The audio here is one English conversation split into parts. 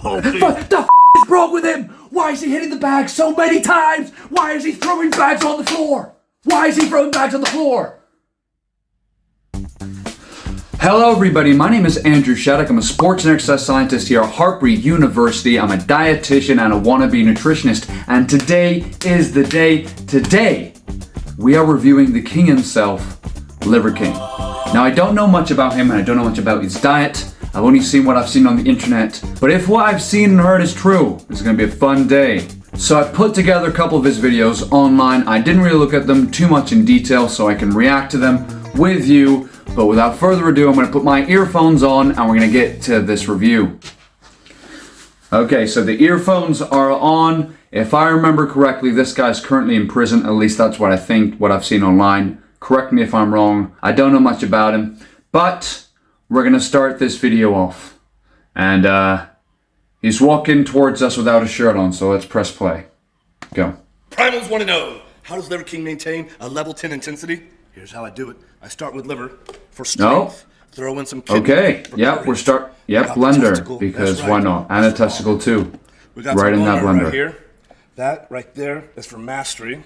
What the f is wrong with him? Why is he hitting the bag so many times? Why is he throwing bags on the floor? Why is he throwing bags on the floor? Hello everybody, my name is Andrew Shattuck. I'm a sports and exercise scientist here at Hartbury University. I'm a dietitian and a wannabe nutritionist, and today is the day. Today, we are reviewing the king himself, Liver King. Now, I don't know much about him and I don't know much about his diet. I've only seen what I've seen on the internet. But if what I've seen and heard is true, it's gonna be a fun day. So I put together a couple of his videos online. I didn't really look at them too much in detail so I can react to them with you. But without further ado, I'm gonna put my earphones on and we're gonna get to this review. Okay, so the earphones are on. If I remember correctly, this guy's currently in prison. At least that's what I think, what I've seen online. Correct me if I'm wrong. I don't know much about him. But we're gonna start this video off. And he's walking towards us without a shirt on, so let's press play. Go. Primals want to know, how does Liver King maintain a level 10 intensity? Here's how I do it. I start with liver for strength. Throw in some kidney. Okay, yep, blender, because why not? And a testicle too. We got right in that blender. Right here. That right there is for mastery.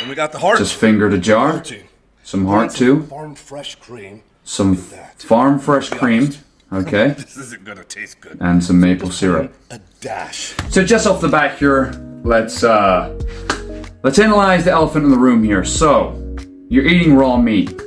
And we got the heart. Just finger to jar. Protein. Some heart too. Farm fresh cream. Some farm fresh cream. Okay. This isn't gonna taste good. And some maple syrup. A dash. So just off the bat here, let's analyze the elephant in the room here. So, you're eating raw meat.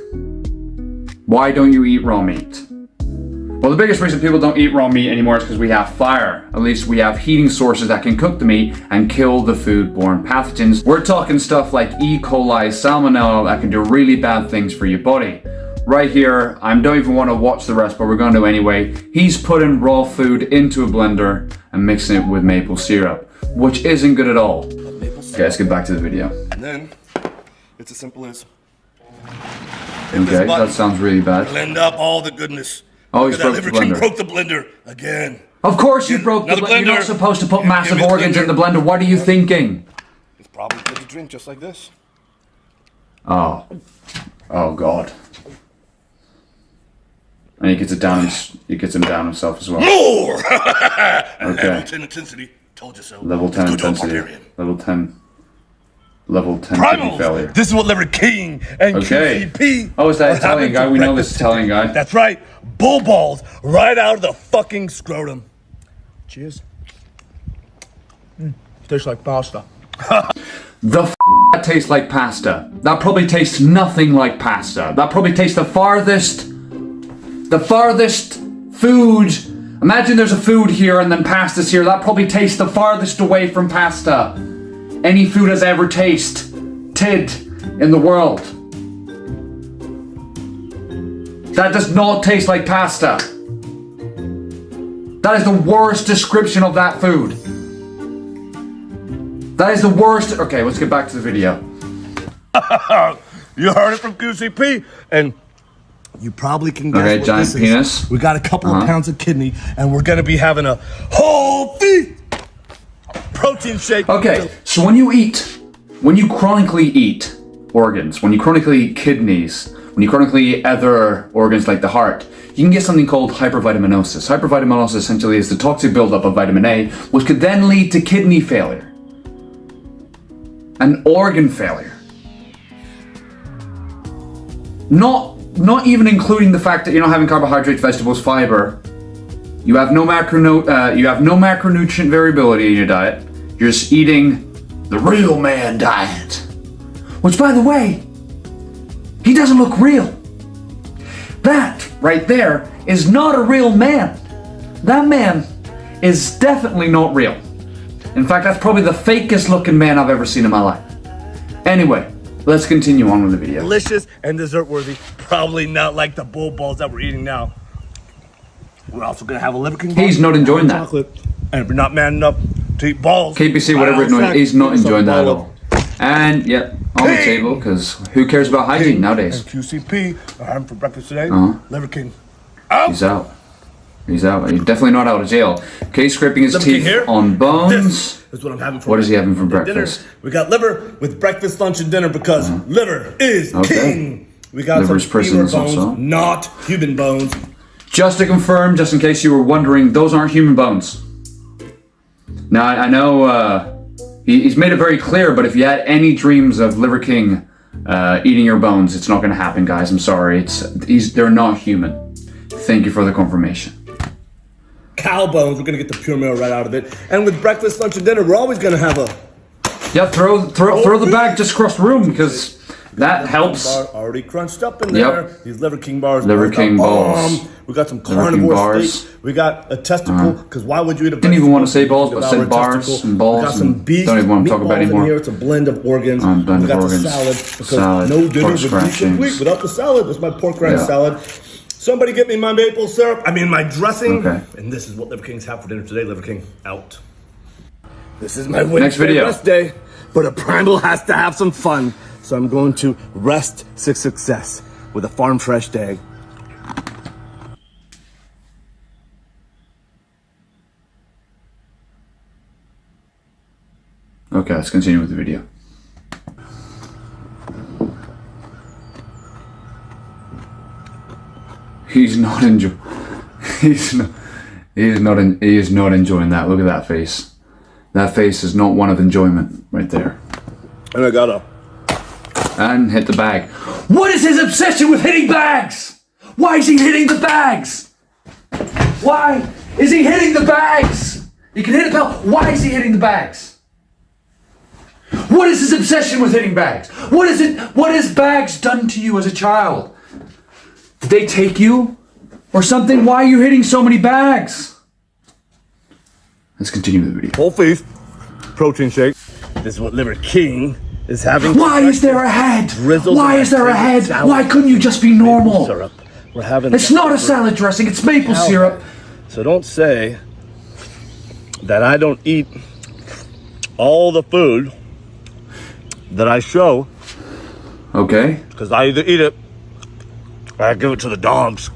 Why don't you eat raw meat? Well, the biggest reason people don't eat raw meat anymore is because we have fire. At least we have heating sources that can cook the meat and kill the food-borne pathogens. We're talking stuff like E. coli, salmonella that can do really bad things for your body. Right here, I don't even want to watch the rest, but we're going to anyway. He's putting raw food into a blender and mixing it with maple syrup, which isn't good at all. Okay, let's get back to the video. And then, it's as simple as... Okay, that sounds really bad. Blend up all the goodness. Oh, he's broke the blender. Broke the blender again. Of course you broke the blender. You're not supposed to put massive organs in the blender. What are you thinking? It's probably good to drink just like this. Oh. Oh, God. And he gets it down. He gets him down himself as well. More. Okay. Level 10 intensity. Told you so. Level 10 intensity. Level 10. Level 10 kidney failure. This is what Liver King and QCP. Oh, it's that Italian guy. We know this Italian guy. That's right. Bull balls right out of the fucking scrotum. Cheers. Tastes like pasta. That tastes like pasta. That probably tastes nothing like pasta. That probably tastes the farthest food. Imagine there's a food here and then pasta's here. That probably tastes the farthest away from pasta any food has ever tasted in the world. That does not taste like pasta. That is the worst description of that food. That is the worst. Okay, let's get back to the video. You heard it from QCP, and you probably can guess what giant this penis. Is. We got a couple of pounds of kidney, and we're gonna be having a whole feed protein shake. Okay, so when you chronically eat organs, when you chronically eat kidneys, when you chronically eat other organs like the heart, you can get something called hypervitaminosis. Hypervitaminosis essentially is the toxic buildup of vitamin A, which could then lead to kidney failure and organ failure. Not even including the fact that you're not having carbohydrates, vegetables, fiber. You have no macronutrient variability in your diet. You're just eating the real man diet. Which, by the way, he doesn't look real. That right there is not a real man. That man is definitely not real. In fact, that's probably the fakest looking man I've ever seen in my life. Anyway, let's continue on with the video. Delicious and dessert worthy. Probably not like the bull balls that we're eating now. We're also gonna have a Liver King. He's not enjoying that. Chocolate. And if you're not man enough to eat balls, KPC, whatever it's known, he's not enjoying that at all. And yep, on the table, because who cares about hygiene nowadays? And QCP are having for breakfast today. Liver King. Out. He's out. He's definitely not out of jail. Okay, scraping his teeth on bones. This is what I'm having for What is he having for breakfast? Dinner. We got liver with breakfast, lunch, and dinner because liver is king. We got Liver's some femur bones, also. not human bones. Just to confirm, just in case you were wondering, those aren't human bones. Now, I know he's made it very clear, but if you had any dreams of Liver King eating your bones, it's not going to happen, guys. I'm sorry. They're not human. Thank you for the confirmation. Cow bones, we're gonna get the pure marrow right out of it. And with breakfast, lunch, and dinner, we're always gonna have a... Yeah, throw the bag just across the room, because that helps. Bar already crunched up in there. Yep. These Liver King bars. Liver King balls. We got some carnivorous steak. We got a testicle, because why would you eat a... Didn't even want to say balls, but said bars and balls. We got some beef. Don't even want to talk about anymore. In here. It's a blend of organs. Blend we of got organs. the salad, because no dinner would be complete without the salad. That's my pork rind salad. Somebody get me my maple syrup. I mean, my dressing. Okay. And this is what Liver Kings have for dinner today. Liver King, out. This is my Wednesday rest day, but a primal has to have some fun. So I'm going to rest success with a farm fresh egg. Okay, let's continue with the video. He is not enjoying that. Look at that face. That face is not one of enjoyment right there. And I got and hit the bag. What is his obsession with hitting bags? Why is he hitting the bags? Why is he hitting the bags? He can hit a bell. Why is he hitting the bags? What is his obsession with hitting bags? What is it? What has bags done to you as a child? Did they take you or something? Why are you hitting so many bags? Let's continue with the video. Whole Foods protein shake. This is what Liver King is having. Why is there a head? Why is there a head? Why couldn't you just be normal? Syrup. We're having. It's not a salad dressing. It's maple syrup. So don't say that I don't eat all the food that I show. Okay. Because I either eat it or I give it to the dogs.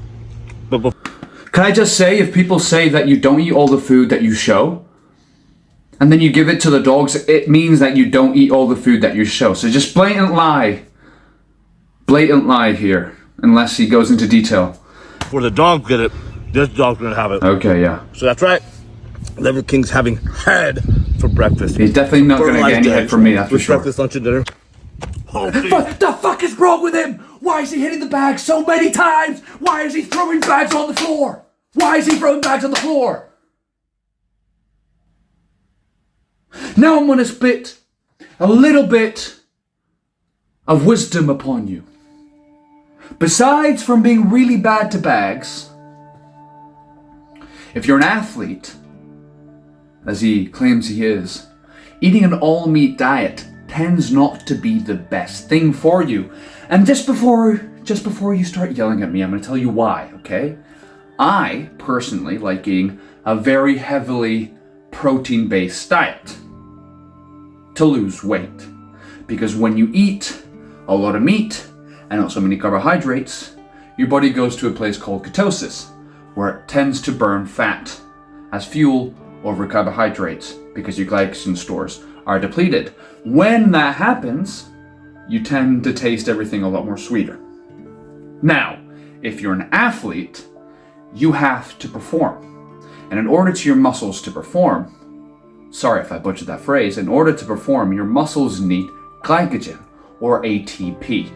Can I just say, if people say that you don't eat all the food that you show, and then you give it to the dogs, it means that you don't eat all the food that you show. So just blatant lie. Blatant lie here, unless he goes into detail. For the dogs get it, this dog's gonna have it. Okay, yeah. So that's right. Liver King's having head for breakfast. He's definitely not gonna get any head from me, that's for sure. Breakfast, lunch, and dinner. What the fuck is wrong with him? Why is he hitting the bag so many times? Why is he throwing bags on the floor? Why is he throwing bags on the floor? Now I'm gonna spit a little bit of wisdom upon you. Besides from being really bad to bags, if you're an athlete, as he claims he is, eating an all-meat diet tends not to be the best thing for you. And just before you start yelling at me, I'm going to tell you why, okay? I personally like eating a very heavily protein-based diet to lose weight. Because when you eat a lot of meat and not so many carbohydrates, your body goes to a place called ketosis, where it tends to burn fat as fuel over carbohydrates because your glycogen stores are depleted. When that happens, you tend to taste everything a lot more sweeter. Now, if you're an athlete, you have to perform. And in order to your muscles to perform, sorry if I butchered that phrase, in order to perform, your muscles need glycogen, or ATP.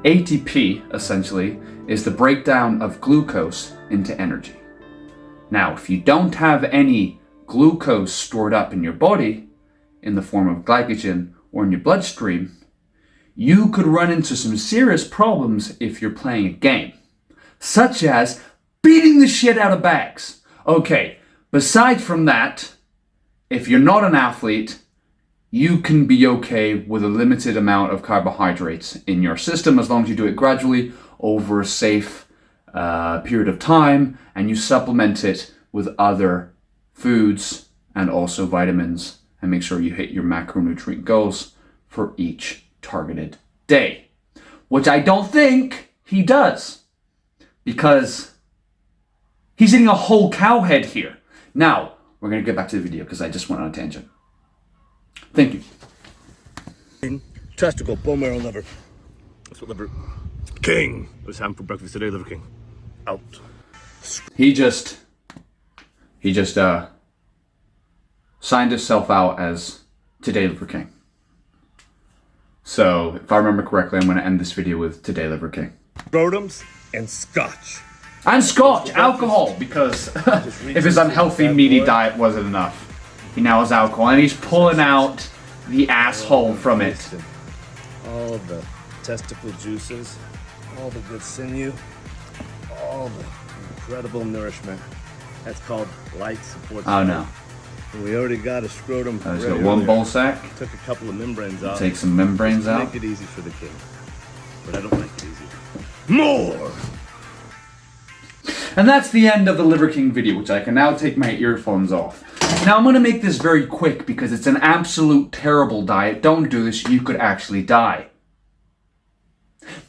ATP, essentially, is the breakdown of glucose into energy. Now, if you don't have any glucose stored up in your body, in the form of glycogen or in your bloodstream, you could run into some serious problems if you're playing a game, such as beating the shit out of bags. Okay, beside from that, if you're not an athlete, you can be okay with a limited amount of carbohydrates in your system as long as you do it gradually over a safe period of time and you supplement it with other foods and also vitamins and make sure you hit your macronutrient goals for each targeted day, which I don't think he does because he's eating a whole cow head here. Now, we're going to get back to the video because I just went on a tangent. Thank you. Testicle, bone marrow, liver. That's what Liver King was having for breakfast today, Liver King. Out. He just signed himself out as Today Liver King. So, if I remember correctly, I'm going to end this video with Today Liver King. Scrotums and Scotch. And Scotch, alcohol, because if his unhealthy, meaty diet wasn't enough, he now has alcohol, and he's pulling out the asshole from it. All the testicle juices, all the good sinew, all the incredible nourishment. That's called light support. Oh no. We already got a scrotum. He's got one ball sack. Took a couple of membranes out. Take some membranes out. Make it easy for the king. But I don't like it easy. More! And that's the end of the Liver King video, which I can now take my earphones off. Now I'm going to make this very quick because it's an absolute terrible diet. Don't do this, you could actually die.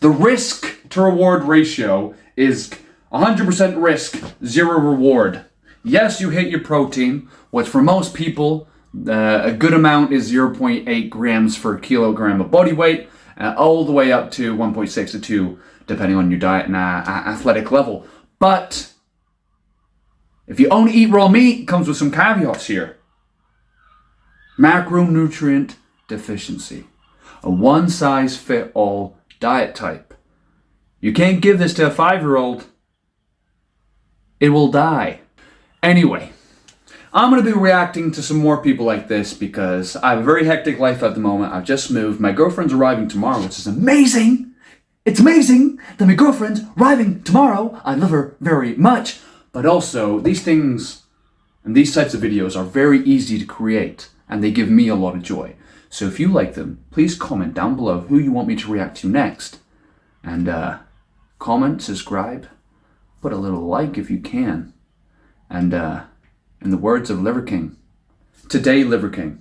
The risk to reward ratio is 100% risk, 0 reward. Yes, you hit your protein, which for most people, a good amount is 0.8 grams per kilogram of body weight, all the way up to 1.6 to 2, depending on your diet and athletic level. But if you only eat raw meat, it comes with some caveats here. Macronutrient deficiency. A one-size-fits-all diet type. You can't give this to a 5-year-old. It will die. Anyway, I'm going to be reacting to some more people like this because I have a very hectic life at the moment. I've just moved. My girlfriend's arriving tomorrow, which is amazing. It's amazing that my girlfriend's arriving tomorrow. I love her very much. But also, these things and these types of videos are very easy to create, and they give me a lot of joy. So if you like them, please comment down below who you want me to react to next. And comment, subscribe, put a little like if you can. And in the words of Liver King, Today Liver King.